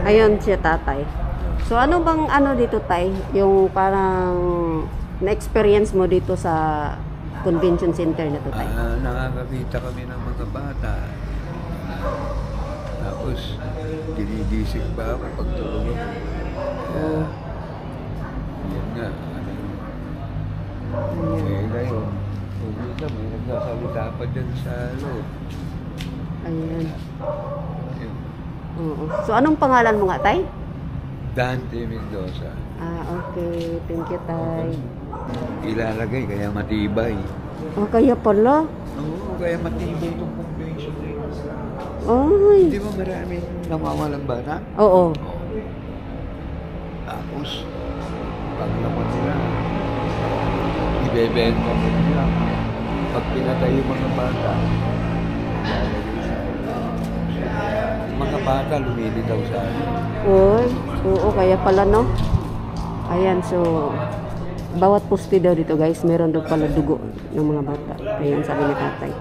Ayun siya tatay. So ano bang ano dito tay? Yung parang na-experience mo dito sa convention center na to tay? Nakakakita kami ng mga bata. Tapos, ginigising pa ako pag tulog ako. Oh. Yan nga. Ngayon, pumunta, may nagsasalita pa dyan sa loob. Ayan. Oo. So anong pangalan mo nga tay? Dante Mendoza. Okay. Thank you tay. Ilalagay, kaya matibay. Kaya pala. Oo, kaya matibay itong convention rin. Ay. Di ba maraming nawawalang bata? Oo. Tapos, pag naman sila, ibebenta mo nila. Pag pinatay yung mga bata, mga bata lumilitaw sa akin. Oo, kaya pala no. Ayan, so bawat poste daw dito guys, meron daw pala dugo ng mga bata. Ayan, sabi ni tatay.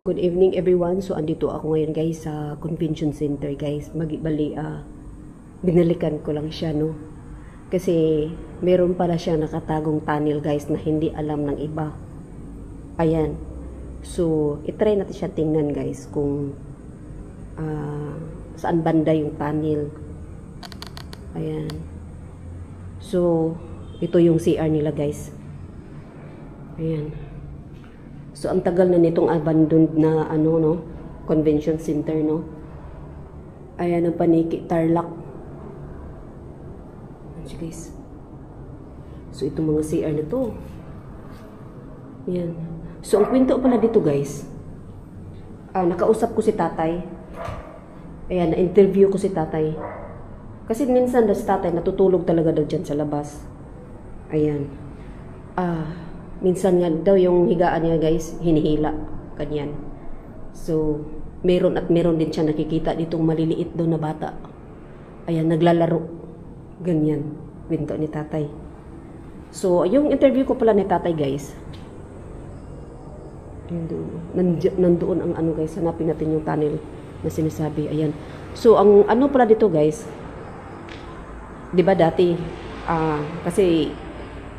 Good evening everyone. So andito ako ngayon guys sa convention center guys. Binalikan ko lang siya no. Kasi meron pala siya nakatagong tunnel guys na hindi alam ng iba. Ayan. So i-try natin siya tingnan guys kung saan banda yung tunnel. Ayan. So ito yung CR nila guys. Ayan. So, ang tagal na nitong abandoned na, convention center, no? Ayan ang paniki, Tarlac. Ayan, guys. So, itong mga CR na to. Ayan. So, ang kwento pala dito, guys. Nakausap ko si tatay. Ayan, na-interview ko si tatay. Kasi minsan, si tatay natutulog talaga daw dyan sa labas. Ayan. Minsan nga daw yung higaan niya guys, hinihila. Ganyan. So, meron din siya nakikita ditong maliliit daw na bata. Ayan, naglalaro. Ganyan. Kwento ni tatay. So, yung interview ko pala ni tatay guys. Nandoon ang guys, hanapin natin yung tunnel na sinasabi. Ayan. So, ang pala dito guys, di ba dati, kasi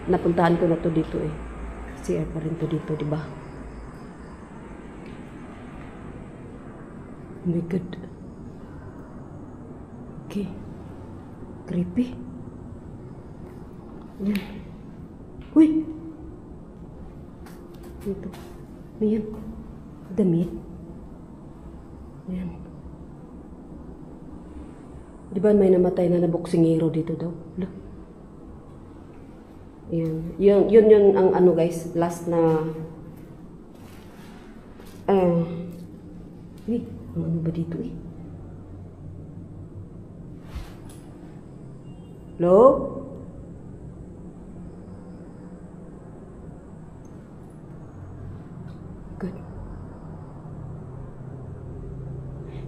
napuntahan ko na to dito eh. CR pa rin to dito, di ba? Oh my God. Okay. Creepy. Yan. Uy! Ito. Ayan. Damit. Ayan. Di ba may namatay na boksingero dito daw? Look. Yun ang guys, last na ano ba dito eh? Hello? Good.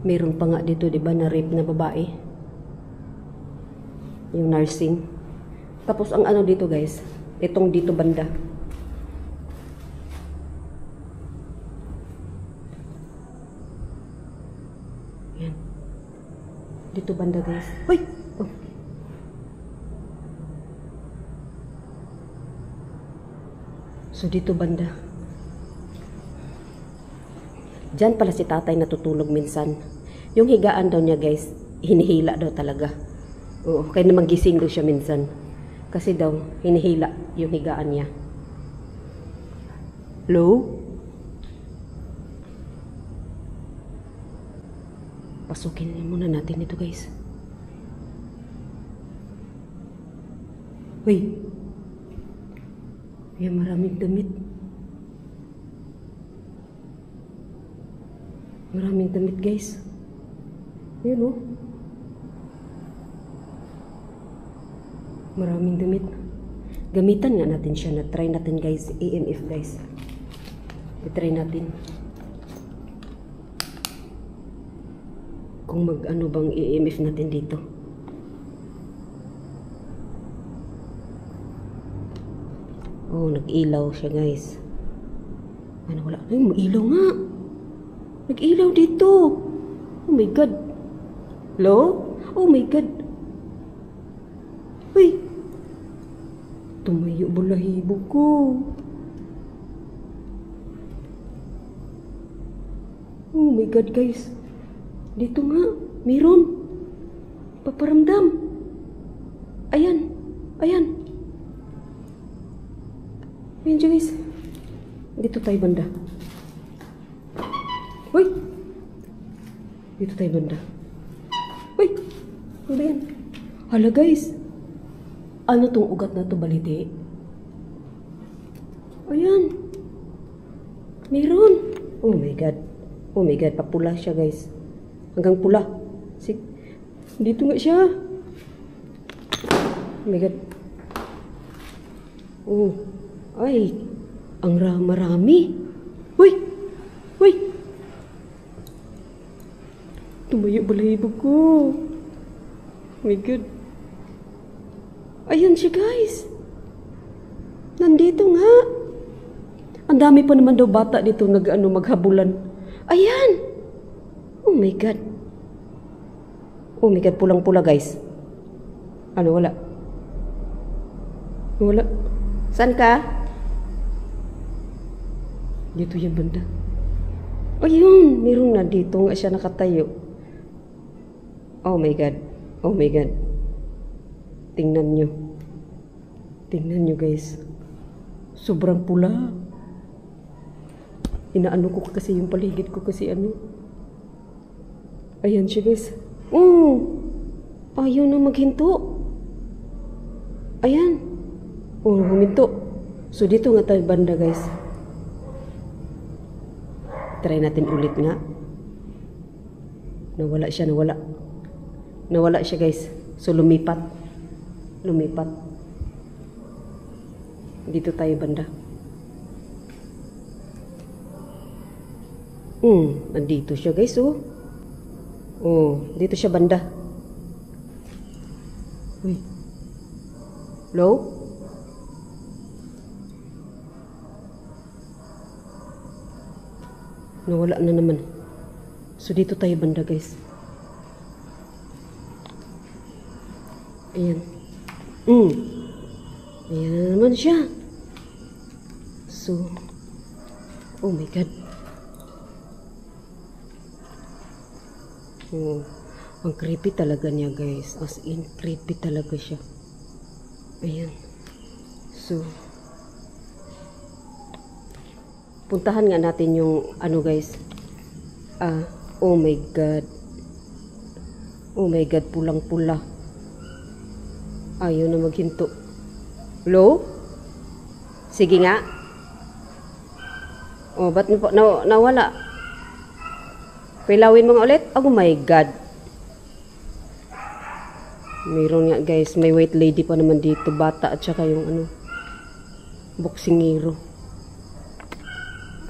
Meron pa nga dito, di ba, na rape na babae? Yung nursing. Tapos ang dito guys, itong dito banda. Yan. Dito banda guys. Hoy! Oh. So dito banda. Diyan pala si tatay natutulog minsan. Yung higaan daw niya guys, hinihila daw talaga. Oo, kaya naman gising daw siya minsan. Kasi daw, hinihila yung higaan niya. Hello? Pasukin muna natin ito guys. Uy! Ayan, maraming damit. Maraming damit guys. Ayan o. Maraming damit. Gamitan nga natin siya. Na-try natin guys. EMF guys. I-try natin. kung mag-ano bang EMF natin dito. Oh, nag-ilaw siya guys. Ano wala? Ay, mag-ilaw nga. Nag-ilaw dito. Oh my God. Hello? Oh my God. Uy. Tumayo balahibo ko. Oh my God guys. Dito nga. Meron. Paparamdam. Ayan. Ayan. Ayan siya guys. Dito tayo banda. Uy! Dito tayo banda. Uy! Ano ba yan? Hala guys. Ano tong ugat na to balite? Ayan. Meron. Oh my God. Oh my God. Papula siya guys. Hanggang pula. Dito nga siya. Oh my God. Oh. Ay. Ang marami. Uy! Uy! Tumayo balahibo ko. Oh my God. Ayan siya guys. Nandito nga. Ang dami pa naman daw bata dito maghabulan. Ayan! Oh my God. Oh my God, pulang-pula guys. Ano, wala? Wala. Saan ka? Dito yung banda. Ayun, meron na dito nga siya nakatayo. Oh my God. Oh my God. Tingnan nyo. Tingnan nyo guys. Sobrang pula. Inaano ko kasi yung paligid ko kasi ano. Ayan siya guys. Oh! Ayaw na maghinto. Ayan. Oh, huminto. So dito nga tayo banda guys. Try natin ulit nga. Nawala siya, nawala. Nawala siya guys. So lumipat. Lumipat. Dito tayo banda. Nandito siya guys oh. Oh, dito siya banda. Uy. Hello? Nawala na naman. So dito tayo banda guys. Ayan. Ayan na naman siya. So, oh my God. Oh, ang creepy talaga niya guys. As in, creepy talaga siya. Ayan. So, puntahan nga natin yung ano guys. Oh my God. Oh my God, pulang-pula. Ayaw na maghinto. Hello? Sige nga. Oh, ba't mo po nawala? Pilawin mo nga ulit. Oh my God. Mayroon nga guys, may white lady pa naman dito, bata at saka yung ano, boksingero.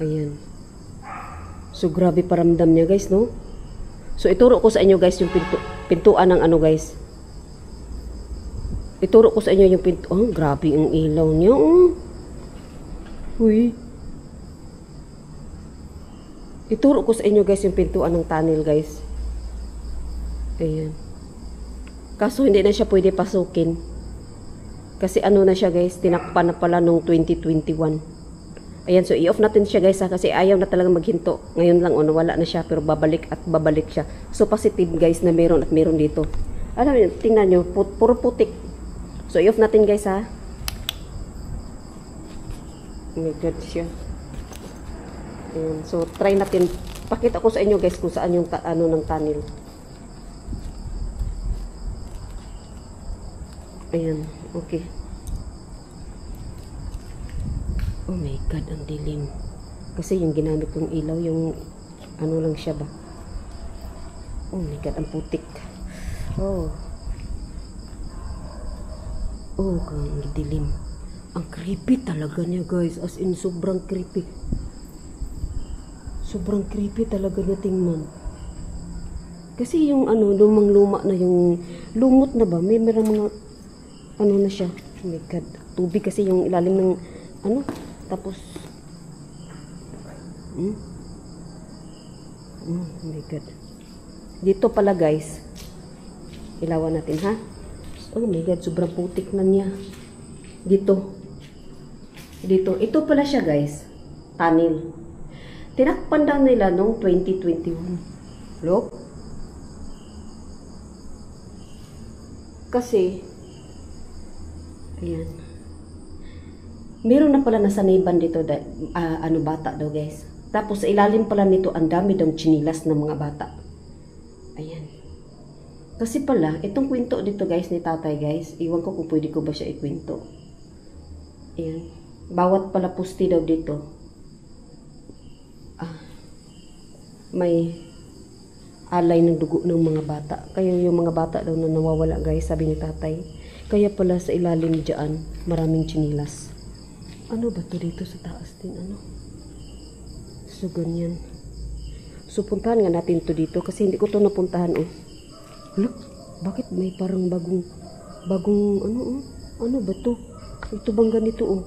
Ayan. So grabe paramdam niya guys, no? So ituro ko sa inyo guys yung pintuan ng ano guys. Ituro ko sa inyo yung pinto. Oh, grabe ang ilaw niya. Oh. Uy. Ituro ko sa inyo guys yung pintuan ng tunnel guys. Ayan. Kaso hindi na siya pwede pasukin. Kasi ano na siya guys, tinakpan na pala nung 2021. Ayan, so i-off natin siya guys ha, kasi ayaw na talaga maghinto. Ngayon lang, wala na siya, pero babalik at babalik siya. So positive guys na meron at meron dito. Alam niyo, tingnan nyo, puro putik. So i-off natin guys ha. Oh my God siya. Ayan, so try natin. Pakita ko sa inyo guys kung saan yung ano ng tunnel. Ayan, okay. Oh my God, ang dilim. Kasi yung ginamit kong ilaw, yung ano lang siya ba. Oh my God, ang putik. Oh. Oh, ang dilim. Ang creepy talaga niya guys. As in, sobrang creepy. Sobrang creepy talaga niya tingnan. Kasi yung ano, lumang-luma na yung lumot na ba? May mga ano na siya. Oh my God. Tubig kasi yung ilalim ng ano. Tapos oh my God. Dito pala guys. Ilawan natin ha. Oh my God, sobrang putik na niya. Dito. Ito pala siya guys. Tunnel. Tinakpan daw nila noong 2021. Look. Kasi, ayan. Meron na pala nasaniban dito, bata daw guys. Tapos sa ilalim pala nito, ang dami daw chinilas ng mga bata. Ayan. Kasi pala, itong kwento dito guys ni tatay guys, iwan ko kung pwede ko ba siya ikwento. Ayan. Bawat pala pusti daw dito, may alay ng dugo ng mga bata. Kaya yung mga bata daw na nawawala guys, sabi ni tatay. Kaya pala sa ilalim dyan, maraming chinilas. Ano ba to dito sa taas din? Ano? So, ganyan. So, puntahan nga natin to dito kasi hindi ko to napuntahan. Oh. Look, bakit may parang bagong ano? Ano ba to? Ito bang ganito? Oh.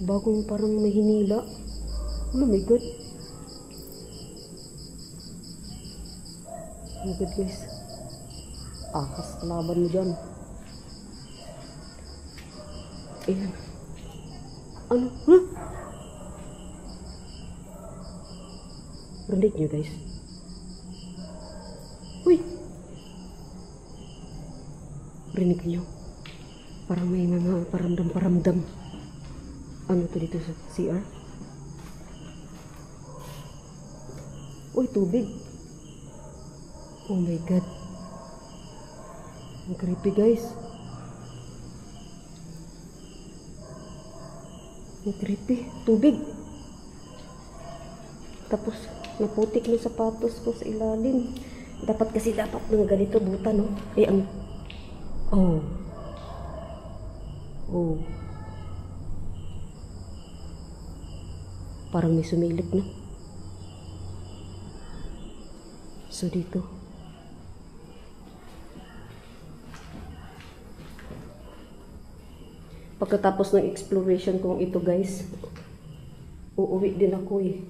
Bagong parang may hinila. Oh my God. Oh my God guys. Akas kalaban mo dyan. Ayan. Ano? Huh? Rinig nyo guys. Uy! Rinig nyo. Parang may mga paramdam. Ano to dito sa CR? Uy, tubig. Oh my God. Ang creepy guys. Ang creepy. Tubig. Tapos, naputik yung sapatos ko sa ilalim. Dapat ng ganito buta, no? Eh, ang... Oh. Parang may sumilip, no? So, dito. Pagkatapos ng exploration kong ito guys, uuwi din ako eh.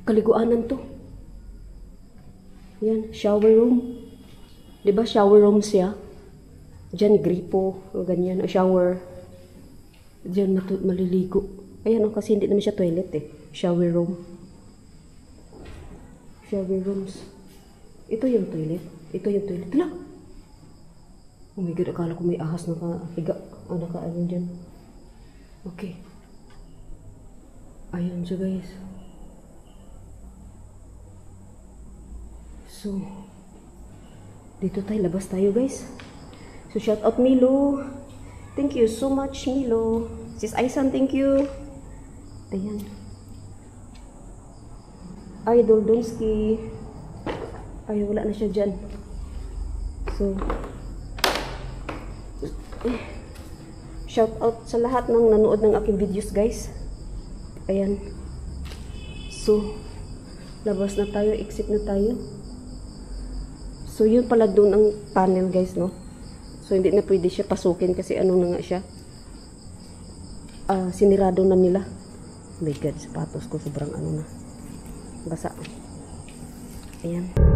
Kaliguanan to. Yan, shower room. Diba shower room siya? Diyan gripo, o ganyan, o shower. Diyan maliligo. Ayan o, kasi hindi naman siya toilet eh. Shower room. Shower rooms. Ito yung toilet. Hala! Oh my God, akala ko may ahas na nakahiga. Naka-ano dyan. Okay. Ayan siya guys. So, dito tayo, labas tayo guys. So, shout out Milo. Thank you so much Milo. Sis Aisan, thank you. Ayan. Idol Donski. Ay, wala na siya dyan. So, shout out sa lahat ng nanood ng aking videos guys. Ayan. So, labas na tayo, exit na tayo. So, yun pala doon ang tunnel guys, no? So, hindi na pwede siya pasukin kasi ano na nga siya. Sinirado na nila. Oh my God, sapatos ko sobrang ano na. Basa. Ayan.